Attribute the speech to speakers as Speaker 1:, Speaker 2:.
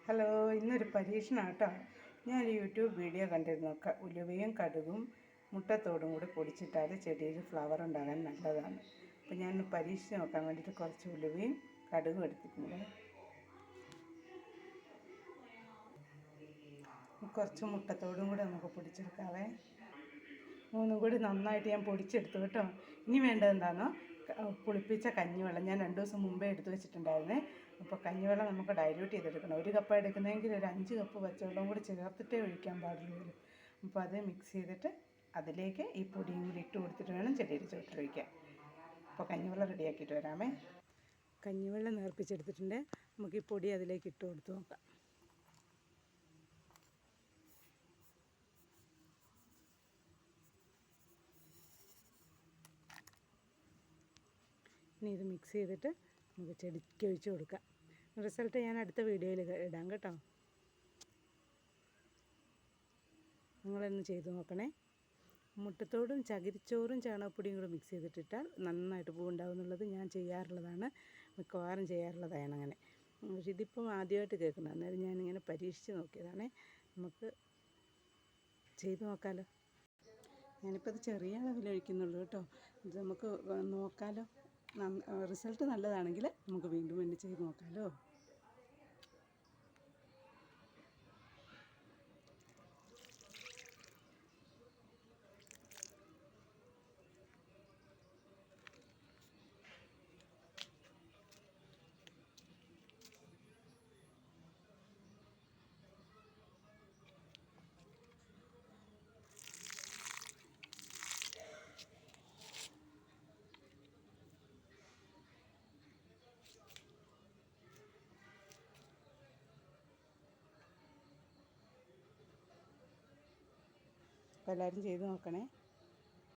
Speaker 1: Hello, ഇന്നൊരു പരീക്ഷണം കേട്ടോ. ഞാൻ യൂട്യൂബ് വീഡിയോ കണ്ടിരുന്നു. ഉലുവയും കടുകും മുട്ടത്തോടും കൂടി പൊടിച്ചിട്ടാൽ ചെടിയിൽ ഫ്ലവർ ഉണ്ടാകാൻ നല്ലതാണ്. അപ്പോൾ ഞാൻ പരീക്ഷിച്ച് നോക്കാൻ വേണ്ടിയിട്ട് കുറച്ച് ഉലുവയും കടുകും എടുത്തിട്ടുണ്ട്. കുറച്ച് മുട്ടത്തോടും കൂടി നമുക്ക് പൊടിച്ചെടുക്കാവേ. മൂന്നും കൂടി നന്നായിട്ട് ഞാൻ പൊടിച്ചെടുത്തു കേട്ടോ. ഇനി വേണ്ടത് എന്താണെന്നോ, പുളിപ്പിച്ച കഞ്ഞിവെള്ളം ഞാൻ 2 ദിവസം മുമ്പേ എടുത്തു വെച്ചിട്ടുണ്ടായിരുന്നേ. അപ്പോൾ കഞ്ഞിവെള്ളം നമുക്ക് ഡൈല്യൂട്ട് ചെയ്തെടുക്കണം. 1 കപ്പ് എടുക്കുന്നതെങ്കിൽ ഒരു 5 കപ്പ് പച്ചവെള്ളം കൂടി ചേർത്തിട്ടേ ഒഴിക്കാൻ പാടുള്ളൂ. അപ്പോൾ അത് മിക്സ് ചെയ്തിട്ട് അതിലേക്ക് ഈ പൊടിയും കൂടി ഇട്ട് കൊടുത്തിട്ട് വേണം ചെടിയുടെ ചുവട്ടിലൊഴിക്കാൻ. അപ്പോൾ കഞ്ഞിവെള്ളം റെഡിയാക്കിയിട്ട് വരാമേ. കഞ്ഞിവെള്ളം നേർപ്പിച്ചെടുത്തിട്ടുണ്ട്. നമുക്ക് ഈ പൊടി അതിലേക്ക് ഇട്ട് കൊടുത്ത് നോക്കാം. ഇനി ഇത് മിക്സ് ചെയ്തിട്ട് നമുക്ക് ചെടിക്ക് ഒഴിച്ച് കൊടുക്കാം. റിസൾട്ട് ഞാൻ അടുത്ത വീഡിയോയിൽ ഇടാം കേട്ടോ. നിങ്ങളൊന്ന് ചെയ്ത് നോക്കണേ. മുട്ടത്തോടും ചകിരിച്ചോറും ചാണകപ്പൊടിയും കൂടെ മിക്സ് ചെയ്തിട്ടിട്ടാൽ നന്നായിട്ട് പൂവുണ്ടാവും എന്നുള്ളത് ഞാൻ ചെയ്യാറുള്ളതാണ്, മിക്കവാറും ചെയ്യാറുള്ളതാണ് അങ്ങനെ. പക്ഷെ ഇതിപ്പം ആദ്യമായിട്ട് കേൾക്കുന്നത്, അന്നേരം ഞാനിങ്ങനെ പരീക്ഷിച്ച് നോക്കിയതാണേ. നമുക്ക് ചെയ്ത് നോക്കാമല്ലോ. ഞാനിപ്പോൾ ഇത് ചെറിയ അളവിൽ ഒഴിക്കുന്നുള്ളൂ കേട്ടോ. ഇത് നമുക്ക് നോക്കാമല്ലോ. റിസൾട്ട് നല്ലതാണെങ്കിൽ നമുക്ക് വീണ്ടും വേണ്ടി ചെയ്ത് നോക്കാമല്ലോ. അപ്പോൾ എല്ലാവരും ചെയ്ത് നോക്കണേ.